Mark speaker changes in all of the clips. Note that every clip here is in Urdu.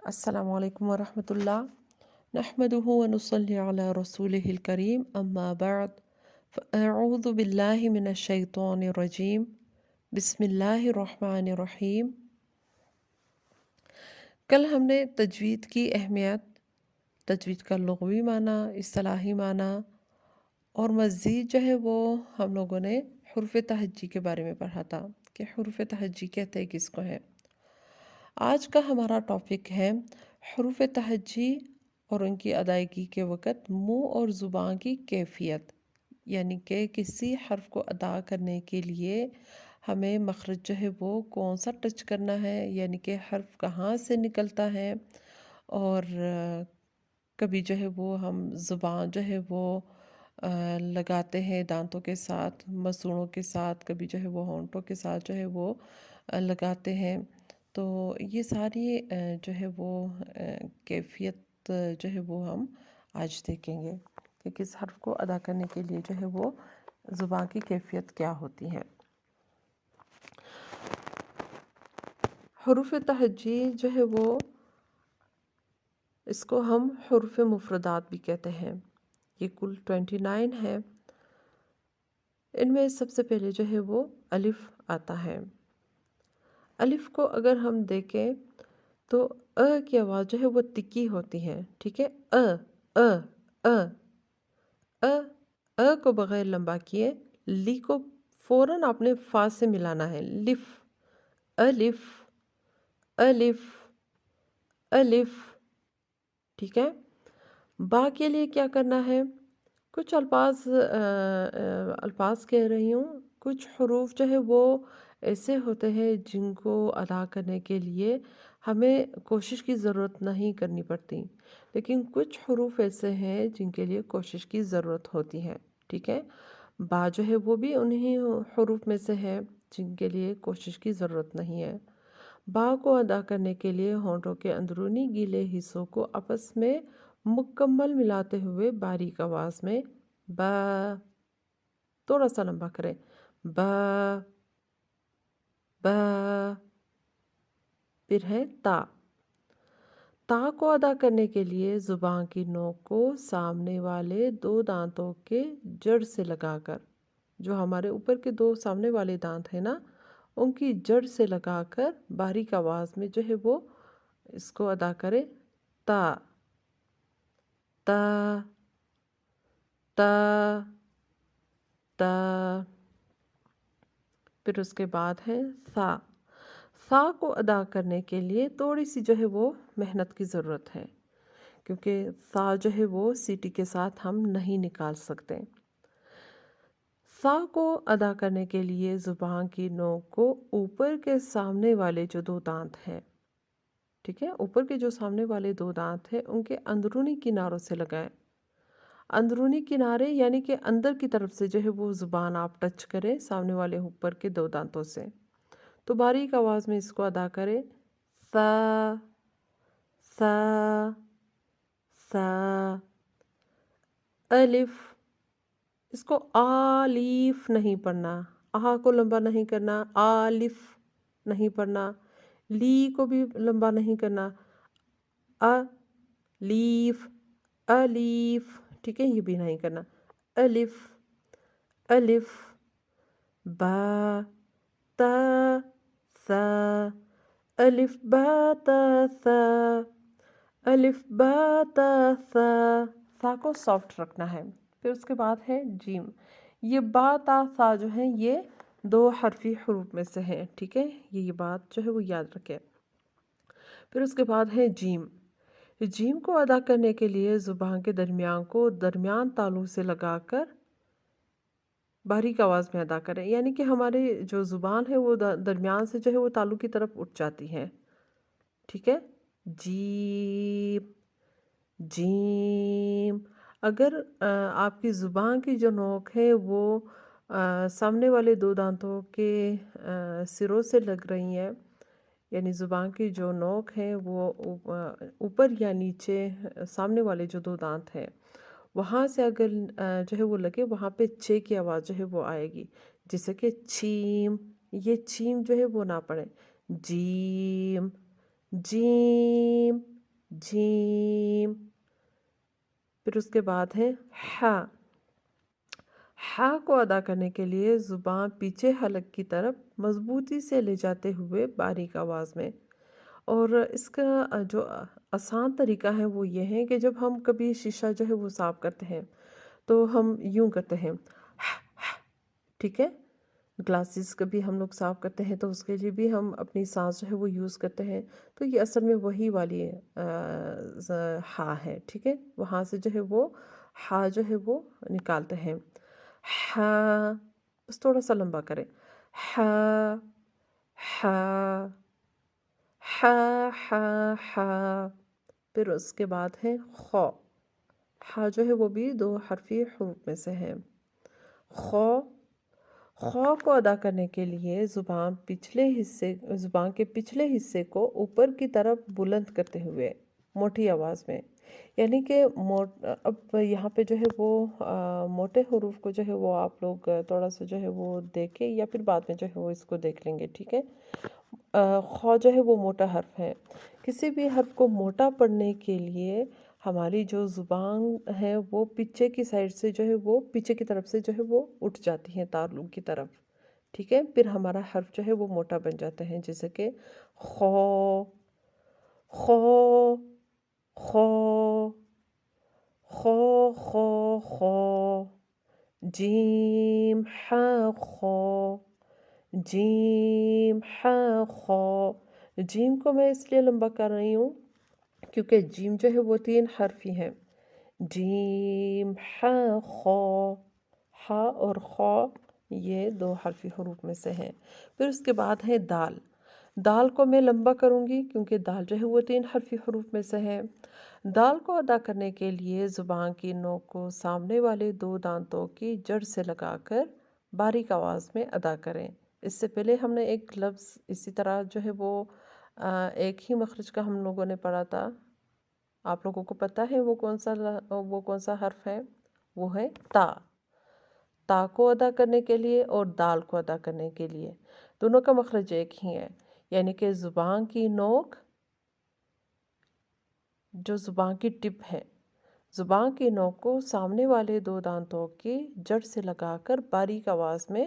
Speaker 1: السلام علیکم ورحمۃ اللہ نحمده ونصلي على رسوله الكريم اما بعد فاعوذ باللہ من الشیطان الرجیم بسم اللہ الرحمن الرحیم۔ کل ہم نے تجوید کی اہمیت، تجوید کا لغوی معنی، اصطلاحی معنی اور مزید جو ہے وہ ہم لوگوں نے حروف تہجی کے بارے میں پڑھا تھا کہ حروف تہجی کہتے ہیں کس کو ہے۔ آج کا ہمارا ٹاپک ہے حروف تہجی اور ان کی ادائیگی کے وقت منہ اور زبان کی کیفیت، یعنی کہ کسی حرف کو ادا کرنے کے لیے ہمیں مخرج جو ہے وہ کون سا ٹچ کرنا ہے، یعنی کہ حرف کہاں سے نکلتا ہے، اور کبھی جو ہے وہ ہم زبان جو ہے وہ لگاتے ہیں دانتوں کے ساتھ، مسوڑوں کے ساتھ، کبھی جو ہے وہ ہونٹوں کے ساتھ جو ہے وہ لگاتے ہیں۔ تو یہ ساری جو ہے وہ کیفیت جو ہے وہ ہم آج دیکھیں گے کہ کس حرف کو ادا کرنے کے لیے جو ہے وہ زبان کی کیفیت کیا ہوتی ہے۔ حروف تہجی جو ہے وہ اس کو ہم حروف مفردات بھی کہتے ہیں۔ یہ کل 29 ہے۔ ان میں سب سے پہلے جو ہے وہ الف آتا ہے۔ الف کو اگر ہم دیکھیں تو کی آواز جو ہے وہ تکی ہوتی ہے، ٹھیک ہے۔ کو بغیر لمبا کیے لی کو فوراً آپ نے فا سے ملانا ہے، لف، الف، الف، الف، ٹھیک ہے۔ با کے لیے کیا کرنا ہے؟ کچھ الفاظ کہہ رہی ہوں، کچھ حروف جو ہے وہ ایسے ہوتے ہیں جن کو ادا کرنے کے لیے ہمیں کوشش کی ضرورت نہیں کرنی پڑتی، لیکن کچھ حروف ایسے ہیں جن کے لیے کوشش کی ضرورت ہوتی ہے، ٹھیک ہے۔ با جو ہے وہ بھی انہی حروف میں سے ہے جن کے لیے کوشش کی ضرورت نہیں ہے۔ با کو ادا کرنے کے لیے ہونٹوں کے اندرونی گیلے حصوں کو آپس میں مکمل ملاتے ہوئے باریک آواز میں با، تھوڑا سا لمبا کریں، با، با، پھر ہے تا۔ تا کو ادا کرنے کے لیے زبان کی نوک کو سامنے والے دو دانتوں کے جڑ سے لگا کر، جو ہمارے اوپر کے دو سامنے والے دانت ہیں نا، ان کی جڑ سے لگا کر باریک آواز میں جو ہے وہ اس کو ادا کرے، تا، تا، تا، تا۔ پھر اس کے بعد ہے سا۔ سا کو ادا کرنے کے لیے تھوڑی سی جو ہے وہ محنت کی ضرورت ہے، کیونکہ سا جو ہے وہ سیٹی کے ساتھ ہم نہیں نکال سکتے۔ سا کو ادا کرنے کے لیے زبان کی نوک کو اوپر کے سامنے والے جو دو دانت ہیں، ٹھیک ہے، اوپر کے جو سامنے والے دو دانت ہیں ان کے اندرونی کناروں سے لگائیں۔ اندرونی کنارے یعنی کہ اندر کی طرف سے جو ہے وہ زبان آپ ٹچ کریں سامنے والے اوپر کے دو دانتوں سے، تو باریک آواز میں اس کو ادا کریں، سا، سا، سا۔ الف، اس کو آلیف نہیں پڑھنا، آہا کو لمبا نہیں کرنا، آلف نہیں پڑھنا، لی کو بھی لمبا نہیں کرنا، لیف، الیف، ٹھیک ہے، یہ بھی نہیں کرنا، الف، الف، با، تا، سا، الف، با، تا، سا، الف، با، تا، سا۔ سا کو سافٹ رکھنا ہے۔ پھر اس کے بعد ہے جیم۔ یہ با، تا، سا جو ہیں یہ دو حرفی حروف میں سے ہیں، ٹھیک ہے، یہ بات جو ہے وہ یاد رکھیں۔ پھر اس کے بعد ہے جیم۔ جیم کو ادا کرنے کے لیے زبان کے درمیان کو درمیان تالو سے لگا کر باریک آواز میں ادا کریں، یعنی کہ ہمارے جو زبان ہے وہ درمیان سے جو ہے وہ تالو کی طرف اٹھ جاتی ہے، ٹھیک ہے۔ جیم، جیم۔ اگر آپ کی زبان کی جو نوک ہے وہ سامنے والے دو دانتوں کے سروں سے لگ رہی ہیں، یعنی زبان کی جو نوک ہے وہ اوپر یا نیچے سامنے والے جو دو دانت ہیں وہاں سے اگر جو ہے وہ لگے، وہاں پہ چے کی آواز جو ہے وہ آئے گی، جیسے کہ چھیم، یہ چھیم جو ہے وہ نہ پڑھیں، جیم، جیم، جیم. پھر اس کے بعد ہے ہا. ہا کو ادا کرنے کے لیے زبان پیچھے حلق کی طرف مضبوطی سے لے جاتے ہوئے باریک آواز میں. اور اس کا جو آسان طریقہ ہے وہ یہ ہے کہ جب ہم کبھی شیشہ جو ہے وہ صاف کرتے ہیں تو ہم یوں کرتے ہیں، ٹھیک ہے. گلاسز کبھی ہم لوگ صاف کرتے ہیں تو اس کے لیے بھی ہم اپنی سانس جو ہے وہ یوز کرتے ہیں. تو یہ اصل میں وہی والی ہا ہے، ٹھیک ہے. وہاں سے جو ہے وہ ہا جو ہے وہ نکالتے ہیں. ہا. بس تھوڑا سا لمبا کریں. ہا ہا ہا ہا ہا. پھر اس کے بعد ہے خو. ہا جو ہے وہ بھی 2 حرفی حروف میں سے ہے. خو. خو کو ادا کرنے کے لیے زبان کے پچھلے حصے کو اوپر کی طرف بلند کرتے ہوئے موٹی آواز میں، یعنی کہ اب یہاں پہ جو ہے وہ موٹے حروف کو جو ہے وہ آپ لوگ تھوڑا سا جو ہے وہ دیکھیں یا پھر بعد میں جو ہے وہ اس کو دیکھ لیں گے، ٹھیک ہے. خو جو ہے وہ موٹا حرف ہے. کسی بھی حرف کو موٹا پڑھنے کے لیے ہماری جو زبان ہے وہ پیچھے کی سائڈ سے جو ہے وہ پیچھے کی طرف سے جو ہے وہ اٹھ جاتی ہے تارلو کی طرف، ٹھیک ہے. پھر ہمارا حرف جو ہے وہ موٹا بن جاتا ہے، جیسے کہ خو خو خو خو خو خو. جیم ہا خو. جیم ہا خو. جیم کو میں اس لیے لمبا کر رہی ہوں کیونکہ جیم جو ہے وہ 3 حرفی ہیں. جیم ہا خو. ہا اور خو یہ 2 حرفی حروف میں سے ہیں. پھر اس کے بعد ہے دال. دال کو میں لمبا کروں گی کیونکہ دال جو ہے وہ 3 حرفی حروف میں سے ہے. دال کو ادا کرنے کے لیے زبان کی نوک کو سامنے والے 2 دانتوں کی جڑ سے لگا کر باریک آواز میں ادا کریں. اس سے پہلے ہم نے ایک لفظ اسی طرح جو ہے وہ ایک ہی مخرج کا ہم لوگوں نے پڑھا تھا. آپ لوگوں کو پتہ ہے وہ کون سا حرف ہے؟ وہ ہے تا. تا کو ادا کرنے کے لیے اور دال کو ادا کرنے کے لیے دونوں کا مخرج ایک ہی ہے، یعنی کہ زبان کی نوک جو زبان کی ٹپ ہے، زبان کی نوک کو سامنے والے 2 دانتوں کی جڑ سے لگا کر باریک آواز میں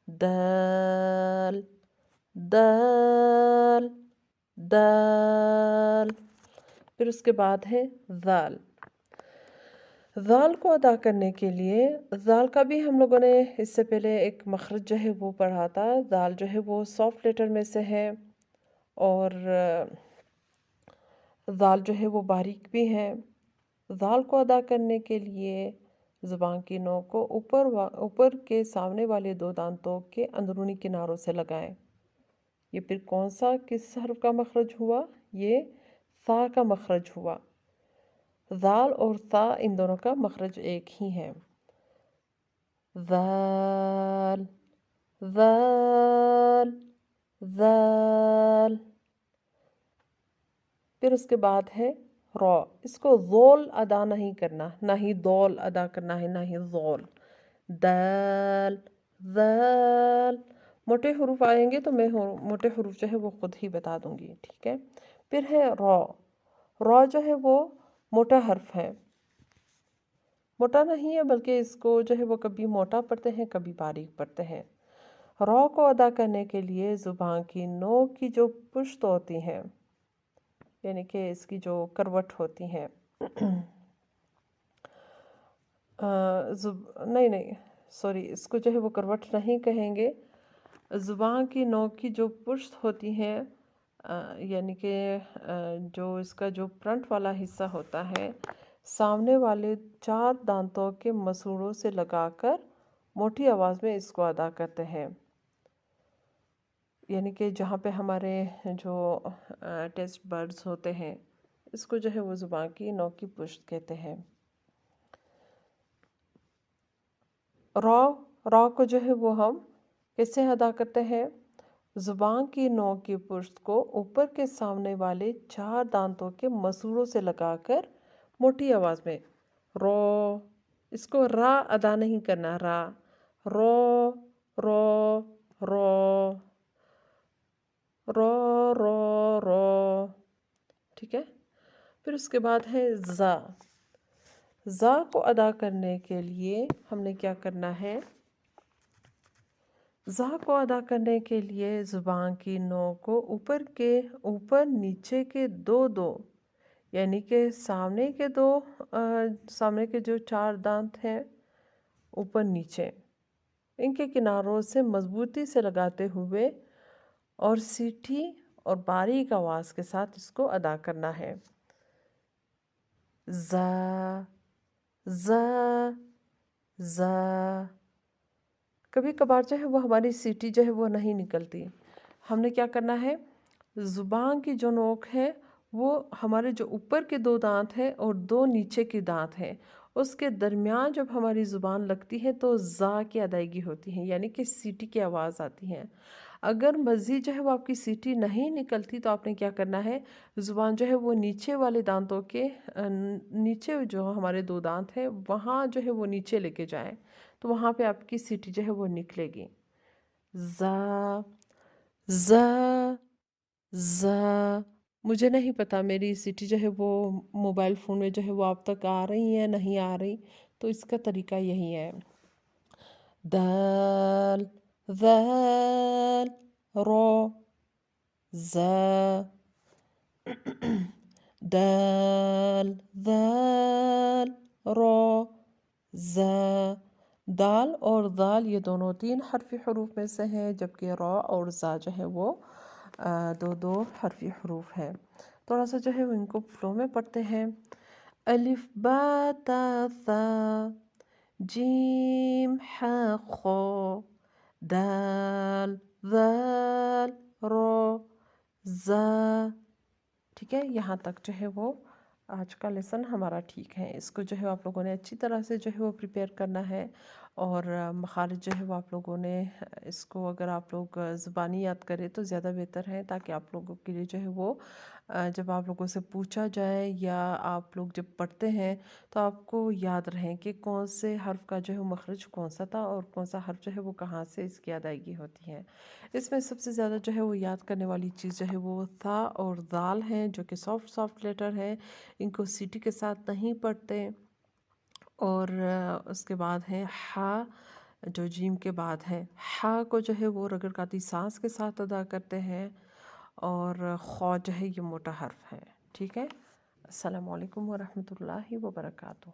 Speaker 1: دال دال دال. پھر اس کے بعد ہے ذال. ذال کو ادا کرنے کے لیے ذال کا بھی ہم لوگوں نے اس سے پہلے ایک مخرج جو ہے وہ پڑھا تھا. ذال جو ہے وہ سافٹ لیٹر میں سے ہے اور ذال جو ہے وہ باریک بھی ہے. ذال کو ادا کرنے کے لیے زبان کی نوک کو اوپر کے سامنے والے 2 دانتوں کے اندرونی کناروں سے لگائیں. یہ پھر کس حرف کا مخرج ہوا؟ یہ ثا کا مخرج ہوا. ذال اور ثا ان دونوں کا مخرج ایک ہی ہے. ذال ذال ذال. پھر اس کے بعد ہے را. اس کو زول ادا نہیں کرنا، نہ ہی دول ادا کرنا ہے، نہ ہی زول. دال ذال. موٹے حروف آئیں گے تو میں موٹے حروف جو ہے وہ خود ہی بتا دوں گی، ٹھیک ہے. پھر ہے را. را جو ہے وہ موٹا حرف ہے. موٹا نہیں ہے بلکہ اس کو جو ہے وہ کبھی موٹا پڑھتے ہیں کبھی باریک پڑھتے ہیں. را کو ادا کرنے کے لیے زبان کی نوک کی جو پشت ہوتی ہے، یعنی کہ اس کی جو کروٹ ہوتی ہے نہیں سوری، اس کو جو ہے وہ کروٹ نہیں کہیں گے. زبان کی نوک کی جو پشت ہوتی ہے یعنی کہ جو اس کا جو فرنٹ والا حصہ ہوتا ہے، سامنے والے 4 دانتوں کے مسوڑوں سے لگا کر موٹی آواز میں اس کو ادا کرتے ہیں. یعنی کہ جہاں پہ ہمارے جو ٹیسٹ برڈز ہوتے ہیں اس کو جو ہے وہ زبان کی نوک کی پشت کہتے ہیں. را کو جو ہے وہ ہم کیسے ادا کرتے ہیں؟ زبان کی نوک کی پشت کو اوپر کے سامنے والے 4 دانتوں کے مسوڑوں سے لگا کر موٹی آواز میں رو. اس کو را ادا نہیں کرنا، را رو رو رو رو رو رو، ٹھیک ہے. پھر اس کے بعد ہے زا۔ زا کو ادا کرنے کے لیے ہم نے کیا کرنا ہے؟ زا کو ادا کرنے کے لیے زبان کی نوک کو اوپر نیچے کے دو یعنی کہ سامنے کے جو 4 دانت ہیں اوپر نیچے، ان کے کناروں سے مضبوطی سے لگاتے ہوئے اور سیٹھی اور باریک آواز کے ساتھ اس کو ادا کرنا ہے۔ زا زا زا۔ کبھی کبھار جو ہے وہ ہماری سیٹی جو ہے وہ نہیں نکلتی، ہم نے کیا کرنا ہے؟ زبان کی جو نوک ہے وہ ہمارے جو اوپر کے 2 دانت ہیں اور 2 نیچے کے دانت ہیں، اس کے درمیان جب ہماری زبان لگتی ہے تو زا کی ادائیگی ہوتی ہے، یعنی کہ سیٹی کی آواز آتی ہے۔ اگر مزید جو ہے وہ آپ کی سیٹی نہیں نکلتی تو آپ نے کیا کرنا ہے؟ زبان جو ہے وہ نیچے والے دانتوں کے نیچے جو ہمارے 2 دانت ہیں وہاں جو ہے وہ نیچے لے کے جائیں، تو وہاں پہ آپ کی سیٹی جو ہے وہ نکلے گی۔ زا زا زا۔ مجھے نہیں پتا میری سیٹی جو ہے وہ موبائل فون میں جو ہے وہ آپ تک آ رہی ہیں نہیں آ رہی، تو اس کا طریقہ یہی ہے۔ دال ذال رو زا۔ دال ذال رو زا۔ دال اور ذال یہ دونوں 3 حرفی حروف میں سے ہیں، جبکہ را اور زا جو ہے وہ 2 حرفی حروف ہیں۔ تھوڑا سا جو ہے ان کو فلو میں پڑھتے ہیں۔ الف با تا ثا جیم ح خ دال ذال رو زا۔ ٹھیک ہے، یہاں تک جو ہے وہ آج کا لیسن ہمارا ٹھیک ہے۔ اس کو جو ہے آپ لوگوں نے اچھی طرح سے جو ہے وہ پریپیئر کرنا ہے، اور مخارج جو ہے وہ آپ لوگوں نے اس کو اگر آپ لوگ زبانی یاد کریں تو زیادہ بہتر ہے، تاکہ آپ لوگوں کے لیے جو ہے وہ جب آپ لوگوں سے پوچھا جائے یا آپ لوگ جب پڑھتے ہیں تو آپ کو یاد رہیں کہ کون سے حرف کا جو ہے مخرج کون سا تھا اور کون سا حرف جو ہے وہ کہاں سے اس کی ادائیگی ہوتی ہے۔ اس میں سب سے زیادہ جو ہے وہ یاد کرنے والی چیز جو ہے وہ ثا اور ذال ہیں، جو کہ سافٹ لیٹر ہیں، ان کو سیٹی کے ساتھ نہیں پڑھتے۔ اور اس کے بعد ہے ہا، جو جیم کے بعد ہے۔ ہا کو جو ہے وہ رگڑکاتی سانس کے ساتھ ادا کرتے ہیں، اور خو جو ہے یہ موٹا حرف ہے۔ ٹھیک ہے، السلام علیکم ورحمۃ اللہ وبرکاتہ۔